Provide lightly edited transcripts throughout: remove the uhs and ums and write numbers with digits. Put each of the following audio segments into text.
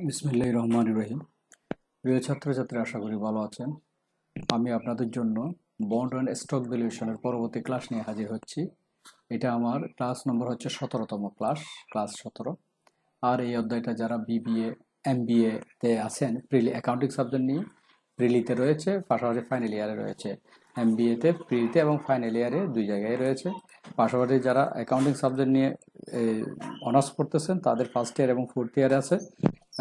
বিসমিল্লাহির রহমানির রহিম। প্রিয় ছাত্রছাত্রী, আশা করি ভালো আছেন। আমি আপনাদের জন্য বন্ড অ্যান্ড স্টক ভ্যালুয়েশনের পরবর্তী ক্লাস নিয়ে হাজির হচ্ছি। এটা আমার ক্লাস নম্বর হচ্ছে 17তম ক্লাস 17। আর এই অধ্যায়টা যারা বিবিএ এমবিএ তে আছেন, প্রিলি অ্যাকাউন্টিং সাবজেক্ট নিয়ে প্রিলিতে রয়েছে, পাশাপাশি ফাইনাল ইয়ারে রয়েছে। এমবিএতে প্রিলিতে এবং ফাইনাল ইয়ারে দুই জায়গায় রয়েছে। পাশাপাশি যারা অ্যাকাউন্টিং সাবজেক্ট নিয়ে অনার্স পড়তেছেন তাদের ফার্স্ট ইয়ার এবং ফোর্থ ইয়ারে আছে,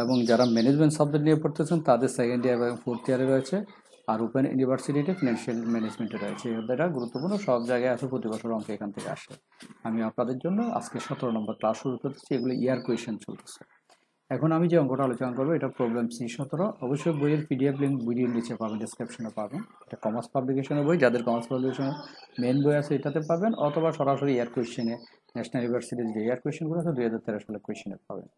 এবং যারা ম্যানেজমেন্ট সাবজেক্ট নিয়ে পড়তেছেন তাদের সেকেন্ড ইয়ার এবং ফোর্থ ইয়ারে রয়েছে। আর ওপেন ইউনিভার্সিটিতে ফিনান্সিয়াল ম্যানেজমেন্টে রয়েছে। এই অধ্যায়টা গুরুত্বপূর্ণ, সব জায়গায় আসে, প্রতি বছর অঙ্ক এখান থেকে আসে। আমি আপনাদের জন্য আজকে 17 নম্বর ক্লাস শুরু করতেছি। এগুলো ইয়ার কোয়েশ্চেন চলতেছে। এখন আমি যে অঙ্কটা আলোচনা করবো এটা প্রবলেম C17। অবশ্যই বইয়ের পিডিএফ লিঙ্ক ভিডিওর নিচে পাবেন, ডিসক্রিপশনে পাবেন। এটা কমার্স পাবলিকেশনের বই, যাদের কমার্স পাবলিকেশনের মেন বই আছে এটাতে পাবেন, অথবা সরাসরি ইয়ার কোয়েশ্চেনে ন্যাশনাল ইউনিভার্সিটির যে ইয়ার কোয়েশ্চেনগুলো আছে 2013 সালের কোয়েশ্চেনে পাবেন।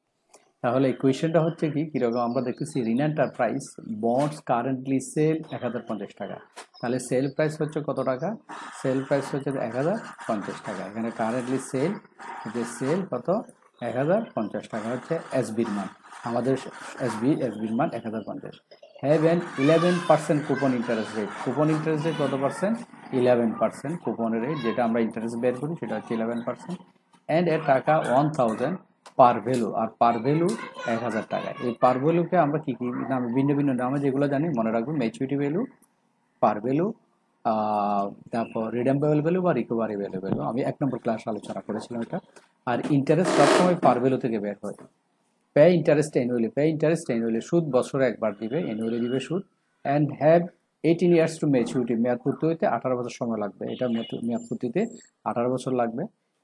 তাহলে এই কোয়েশ্চেনটা হচ্ছে কি কিরকম, আমরা দেখতেছি রিন এন্টারপ্রাইজ বন্ডস কারেন্টলি সেল 1050 টাকা। তাহলে সেল প্রাইস হচ্ছে কত টাকা? সেল প্রাইস হচ্ছে 1050 টাকা। এখানে কারেন্টলি সেল, যে সেল কত? 1050 টাকা হচ্ছে এসবির মান। আমাদের এসবির মান 1050। Have an 11% coupon interest rate. Coupon interest rate কত পার্সেন্ট? 11% কুপনের রেট, যেটা আমরা ইন্টারেস্ট বের করি সেটা হচ্ছে 11%। অ্যান্ড এর টাকা 1000 পার ভ্যালু, আর পার ভ্যালু 1000 টাকা। এই পার ভ্যালুকে আমরা কি কি নামে, ভিন্ন ভিন্ন নামে যেগুলো জানি মনে রাখবো: ম্যাচুরিটি ভ্যালু, পার ভ্যালু, তারপর রিডেম্পেবল ভ্যালু বা রিকভারি ভ্যালু। আমি 1 নম্বর ক্লাস আলোচনা করেছিলাম এটা। আর ইন্টারেস্ট সবসময় পার ভ্যালু থেকে বের হয়। পে ইন্টারেস্ট অ্যানুয়ালি, সুদ বছরে একবার দিবে, অ্যানুয়ালি দিবে সুদ। And have 18 years to maturity, মেয়াদ পূর্তি হইতে 18 বছর সময় লাগবে। এটা মেয়াদ পূর্তিতে 18 বছর লাগবে।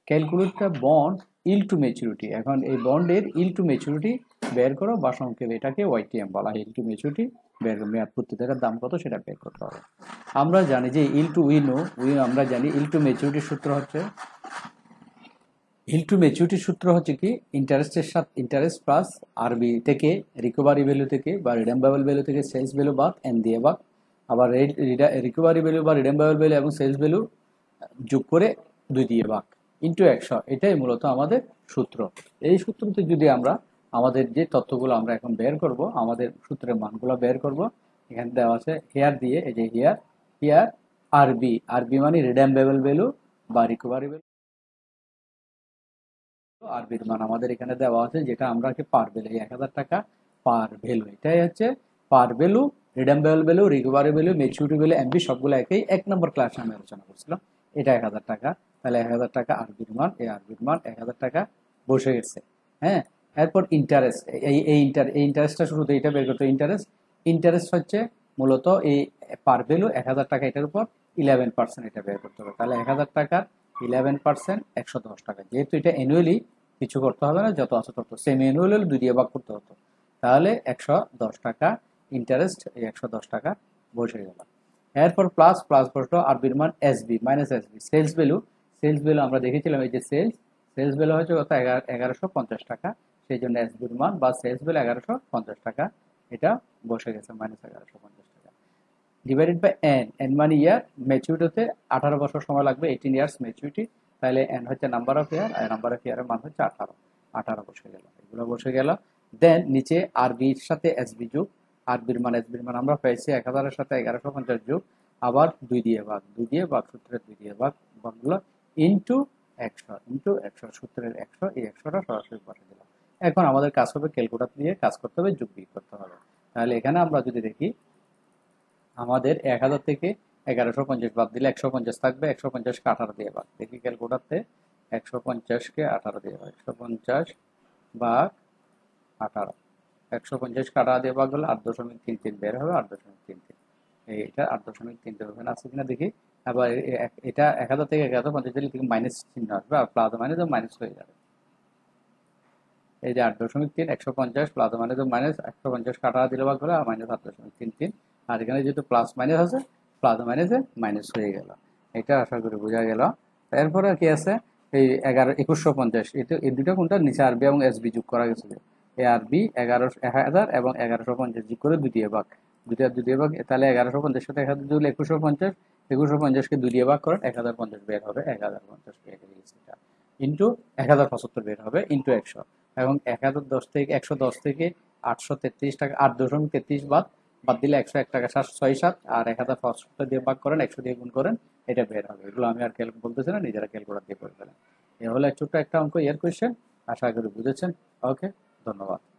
Calculate the bond yield to maturity. এখন এই বন্ডের ইল টু ম্যাচুরিটি বের করো, বা সংক্ষেপে এটাকে ওয়াইটিএম বলা হয়। ইল টু ম্যাচুরিটি বের, মেয়াদ পূর্তিতে এটার দাম কত সেটা বের করতে হবে। আমরা জানি যে ইল টু আমরা জানি ইল টু ম্যাচুরিটির সূত্র হচ্ছে, ইল টু ম্যাচুরিটির সূত্র হচ্ছে কি, ইন্টারেস্টের সাথে ইন্টারেস্ট প্লাস আরবি থেকে রিকভারি ভ্যালু থেকে বা রিডেম্পেবল ভ্যালু থেকে সেলস ভ্যালু বাদ এন দিয়ে বাদ, আবার রিকভারি ভ্যালু বা রিডেম্পেবল ভ্যালু এবং সেলস ভ্যালু যোগ করে 2 দিয়ে ভাগ ইন্টু 100। এটাই মূলত আমাদের সূত্র। এই সূত্রতে যদি আমরা আমাদের যে তথ্যগুলো আমরা এখন বের করব, আমাদের সূত্রের মানগুলো বের করব, এখানে দেওয়া আছে হেয়ার দিয়ে, এই যে হিয়ার আরবি মানে রিডেম্পেবল ভ্যালু বা রিকভারি ভ্যালু। আরবির মান আমাদের এখানে দেওয়া আছে, যেটা আমরা পার ভ্যালু, 1000 টাকা পার ভ্যালু। এটাই হচ্ছে par value, redeemable value, recovery value, maturity value, এমবি সবগুলো একই। 1 নম্বর ক্লাসে আমি আলোচনা করছিলাম। এটা 1000 টাকা। তাহলে 1000 টাকা আরবির মান, এই আরবির মান 1000 টাকা বসে গেছে। হ্যাঁ, এরপর ইন্টারেস্ট, এই ইন্টারেস্টটা শুরুতে এটা বের করতে। ইন্টারেস্ট হচ্ছে মূলত এই পার ভ্যালু 1000 টাকা, এটার উপর 11% এটা বের করতে হবে। তাহলে 1000 টাকার 11% 110 টাকা। যেহেতু এটা অ্যানুয়ালি, কিছু করতে হবে না, যত আছে তত। সেমি অ্যানুয়াল হলে 2 দিয়ে ভাগ করতে হতো। তাহলে 110 টাকা ইন্টারেস্ট, এই 110 টাকা বসে গেল। এরপর প্লাস বসলো আরবির মান SB minus SB. Sales value আমরা দেখেছিলাম, এই যে সেলস ভ্যালু হচ্ছে কত? 1150 টাকা। সেই জন্য এসবির মান বা সেলস ভ্যালু 1150 টাকা, এটা বসে গেছে মাইনাস 1150 টাকা। ডিভাইডেড বাই এন মানে ইয়ার, ম্যাচুরিটি হতে 18 বছর সময় লাগবে, 18 ইয়ার্স ম্যাচুরিটি। তাহলে এন হচ্ছে নাম্বার অফ ইয়ার, আর নাম্বার অফ ইয়ারের মান হচ্ছে 18 বসে গেল, এগুলো বসে গেল। দেন নিচে আরবির সাথে এসবি যোগ, আরবির মান আমরা পেয়েছি 1000-এর সাথে 1150 যোগ, আবার 2 দিয়ে ভাগ সূত্রের 2 দিয়ে ভাগগুলো ইন্টু 100 সূত্রের 100, এই 100টা সরাসরি বসে দিলাম। এখন আমাদের কাজ হবে ক্যালকুলেটর দিয়ে কাজ করতে হবে, যোগ বিয়োগ করতে হবে। তাহলে এখানে আমরা যদি দেখি, আমাদের 1000 থেকে 1150 বাদ দিলে 150 থাকবে। 150কে 18 দিয়ে ভাগ, দেখি ক্যালকুলেটরতে। 150কে 18 দিয়ে ভাগ, 150 ভাগ 18, 150কে 18 দিয়ে ভাগ হলে 8.33 বের হবে, 8.33। এটা 8.33 ওখানে আছে কিনা দেখি। আবার এটা 1000 থেকে 1150 দিলে মাইনাস চিহ্ন আসবে, আর প্লাস মাইনাস হয়ে যাবে। এই যে 8.3, 150 প্লাস মাইনাস 150 কাটা দিলে ভাগ করে, আর মাইনাস 8.33। আর এখানে যেহেতু প্লাস মাইনাস আছে, প্লাস মাইনাসে মাইনাস হয়ে গেল। এটা আশা করি বোঝা গেল। এরপরে কি আছে? এই 2150, এটা এই দুটো কোনটা? নিচে আরবি এবং এসবি যোগ করা গেছিল। এই আরবি 1000 এবং 1150 যোগ করে 2 দিয়ে ভাগ, 2 দিয়ে ভাগ। তাহলে 1150 সাথে 1000 যোগ 2150, 2150কে 2 দিয়ে ভাগ করেন, 1050 বের হবে, 1050 বের হয়ে গেছে। ইন্টু 1075 বের হবে, ইন্টু 100। এবং 1010 থেকে 833 টাকা, 8.33 বাদ বাদ দিলে 101 টাকা 6.7, আর 1075 দিয়ে ভাগ করেন, 100 দিয়ে গুণ করেন, এটা বের হবে। এগুলো আমি আর বলতেছি না, নিজেরা ক্যালকুলেটর দিয়ে করে ফেলেন। এ হলো ছোট্ট একটা অঙ্ক, ইয়ার কোয়েশ্চেন। আশা করি বুঝেছেন। ওকে, ধন্যবাদ।